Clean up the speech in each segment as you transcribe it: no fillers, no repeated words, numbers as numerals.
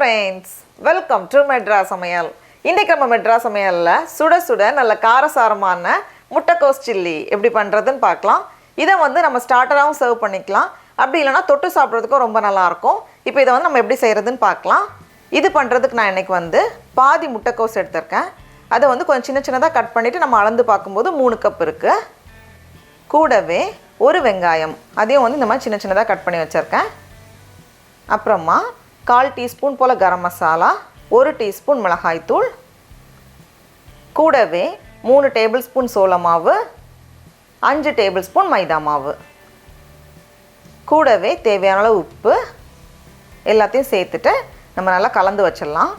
friends, welcome to Madras Samayal. இன்னைக்கு நம்ம Madras Samayalல சுட சுட நல்ல காரசாரமான முட்டைக்கோஸ் சில்லி எப்படி பண்றதுன்னு பார்க்கலாம். இதை வந்து நம்ம ஸ்டார்டராவும் சர்வ் பண்ணிக்கலாம். அப்படி இல்லனா தொட்டு சாப்பிடுறதுக்கு ரொம்ப நல்லா இருக்கும். இப்போ இதை வந்து நம்ம எப்படி செய்யறதுன்னு பார்க்கலாம். இது பண்றதுக்கு நான் இன்னைக்கு வந்து பாதி முட்டைக்கோஸ் எடுத்துர்க்கேன். அதை வந்து கொஞ்சம் சின்ன சின்னதா கட் பண்ணிட்டு நம்ம அளந்து பார்க்கும்போது 3 கப் இருக்கு. கூடவே ஒரு வெங்காயம் அதையும் வந்து இந்த மாதிரி சின்ன சின்னதா கட் பண்ணி வச்சிருக்கேன். அப்புறமா 1/4 டீஸ்பூன் போல கரம் மசாலா, 1 டீஸ்பூன் மிளகாய் தூள், கூடவே 3 டேபிள் ஸ்பூன் சோள மாவு, 5 டேபிள் ஸ்பூன் மைதா மாவு, கூடவே தேவையான அளவு உப்பு எல்லாத்தையும் சேர்த்துட்டு நம்ம நல்லா கலந்து வச்சிடலாம்.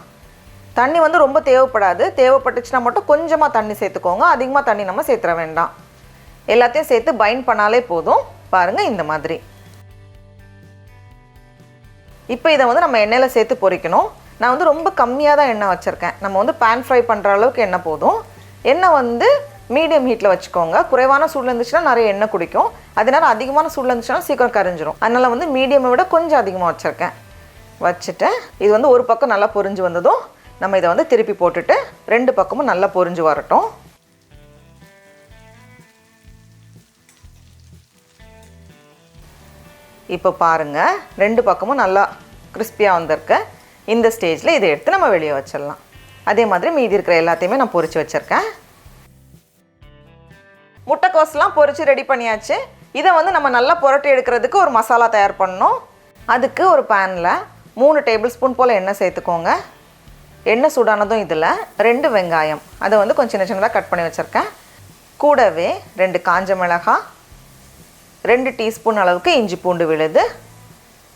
தண்ணி வந்து ரொம்ப தேவைப்படாது, தேவைப்பட்டுச்சுன்னா மட்டும் கொஞ்சமாக தண்ணி சேர்த்துக்கோங்க, அதிகமாக தண்ணி நம்ம சேர்த்துற வேண்டாம். எல்லாத்தையும் சேர்த்து பைண்ட் பண்ணாலே போதும். பாருங்கள் இந்த மாதிரி. இப்போ இதை வந்து நம்ம எண்ணெயில் சேர்த்து பொரிக்கணும். நான் வந்து ரொம்ப கம்மியாக தான் எண்ணெய் வச்சுருக்கேன். நம்ம வந்து பேன் ஃப்ரை பண்ணுற அளவுக்கு எண்ணெய் போதும். எண்ணெய் வந்து மீடியம் ஹீட்டில் வச்சுக்கோங்க. குறைவான சூடில் இருந்துச்சுன்னா நிறைய எண்ணெய் குடிக்கும், அதனால அதிகமான சூடில் இருந்துச்சுன்னா சீக்கிரம் கரைஞ்சிரும். அதனால் வந்து மீடியமை விட கொஞ்சம் அதிகமாக வச்சுருக்கேன். வச்சுட்டு இது வந்து ஒரு பக்கம் நல்லா பொரிஞ்சு வந்ததும் நம்ம இதை வந்து திருப்பி போட்டுட்டு 2 பக்கமும் நல்லா பொரிஞ்சு வரட்டும். இப்போ பாருங்கள் 2 பக்கமும் நல்லா கிறிஸ்பியாக வந்திருக்கு. இந்த ஸ்டேஜில் இதை எடுத்து நம்ம வெளியே வச்சிடலாம். அதே மாதிரி மீதி இருக்கிற எல்லாத்தையுமே நான் பொரிச்சு வச்சுருக்கேன். முட்டைக்கோஸ்லாம் பொரிச்சு ரெடி பண்ணியாச்சு. இதை வந்து நம்ம நல்லா புரட்டி எடுக்கிறதுக்கு ஒரு மசாலா தயார் பண்ணணும். அதுக்கு ஒரு பேனில் 3 டேபிள் ஸ்பூன் போல் எண்ணெய் சேர்த்துக்கோங்க. எண்ணெய் சூடானதும் இதில் 2 வெங்காயம் அதை வந்து கொஞ்சம் சின்ன சின்னதாக கட் பண்ணி வச்சுருக்கேன். கூடவே 2 காஞ்ச மிளகாய், 2 டீஸ்பூன் அளவுக்கு இஞ்சி பூண்டு விழுது,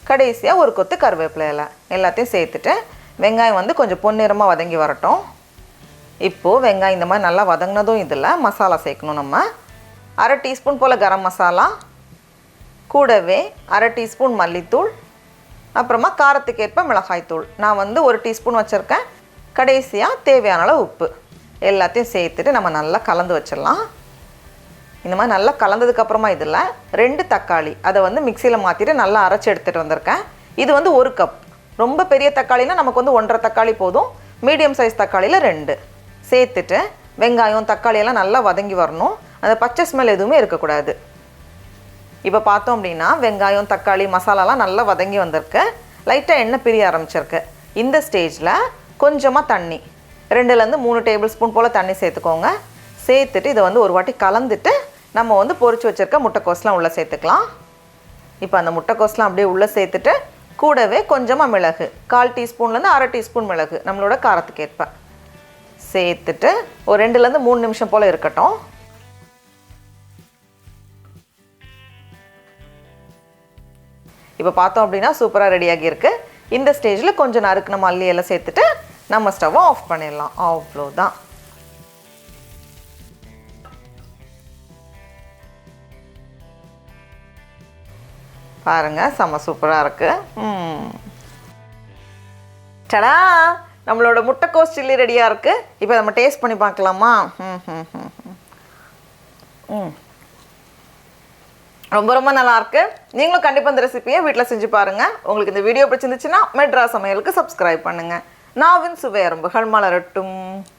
கடைசியாக ஒரு கொத்து கருவேப்பிலை இலை எல்லாத்தையும் சேர்த்துட்டு வெங்காயம் வந்து கொஞ்சம் பொன்னிறமாக வதங்கி வரட்டும். இப்போது வெங்காயம் இந்த மாதிரி நல்லா வதங்கினதும் இதில் மசாலா சேர்க்கணும். நம்ம 1/2 டீஸ்பூன் போல் கரம் மசாலா, கூடவே 1/2 டீஸ்பூன் மல்லித்தூள், அப்புறமா காரத்துக்கேற்ப மிளகாய் தூள் நான் வந்து 1 டீஸ்பூன் வச்சுருக்கேன். கடைசியாக தேவையான அளவு உப்பு எல்லாத்தையும் சேர்த்துட்டு நம்ம நல்லா கலந்து வச்சிடலாம். இந்த மாதிரி நல்லா கலந்ததுக்கப்புறமா இதில் 2 தக்காளி அதை வந்து மிக்சியில் மாற்றிட்டு நல்லா அரைச்சி எடுத்துகிட்டு வந்திருக்கேன். இது வந்து 1 கப். ரொம்ப பெரிய தக்காளினா நமக்கு வந்து 1.5 தக்காளி போதும். மீடியம் சைஸ் தக்காளியில் 2 சேர்த்துட்டு வெங்காயம் தக்காளியெல்லாம் நல்லா வதங்கி வரணும். அந்த பச்சை ஸ்மெல் எதுவுமே இருக்கக்கூடாது. இப்போ பார்த்தோம் அப்படின்னா வெங்காயம் தக்காளி மசாலாலாம் நல்லா வதங்கி வந்திருக்கு. லைட்டாக எண்ணெய் பிரிய ஆரம்பிச்சிருக்கு. இந்த ஸ்டேஜில் கொஞ்சமாக தண்ணி 2லேருந்து 3 டேபிள் ஸ்பூன் போல் தண்ணி சேர்த்துக்கோங்க. சேர்த்துட்டு இதை வந்து ஒரு வாட்டி கலந்துட்டு நம்ம வந்து பொரிச்சு வச்சுருக்க முட்டைக்கோஸ்லாம் உள்ளே சேர்த்துக்கலாம். இப்போ அந்த முட்டைக்கோஸ்லாம் அப்படியே உள்ளே சேர்த்துட்டு கூடவே கொஞ்சமாக மிளகு 1/4 டீஸ்பூன்லேருந்து 1/2 டீஸ்பூன் மிளகு நம்மளோட காரத்துக்கு ஏற்ப சேர்த்துட்டு ஒரு 2லேருந்து 3 நிமிஷம் போல் இருக்கட்டும். இப்போ பார்த்தோம் அப்படின்னா சூப்பராக ரெடியாகி இருக்கு. இந்த ஸ்டேஜில் கொஞ்சம் நறுக்குன மல்லி எல்லாம் சேர்த்துட்டு நம்ம ஸ்டவ்வை ஆஃப் பண்ணிடலாம். அவ்வளோதான். பாருங்கள் செம்ம சூப்பராக இருக்குது. டடா, நம்மளோட முட்டைக்கோஸ் சில்லி ரெடியாக இருக்குது. இப்போ நம்ம டேஸ்ட் பண்ணி பார்க்கலாமா? ரொம்ப ரொம்ப நல்லாயிருக்கு. நீங்களும் கண்டிப்பாக இந்த ரெசிபியை வீட்டில் செஞ்சு பாருங்கள். உங்களுக்கு இந்த வீடியோ பிடிச்சிருந்துச்சுன்னா மெட்ராஸ் சமையலுக்கு சப்ஸ்கிரைப் பண்ணுங்கள். நாவின் சுவை அரும்புகள் மலரட்டும்.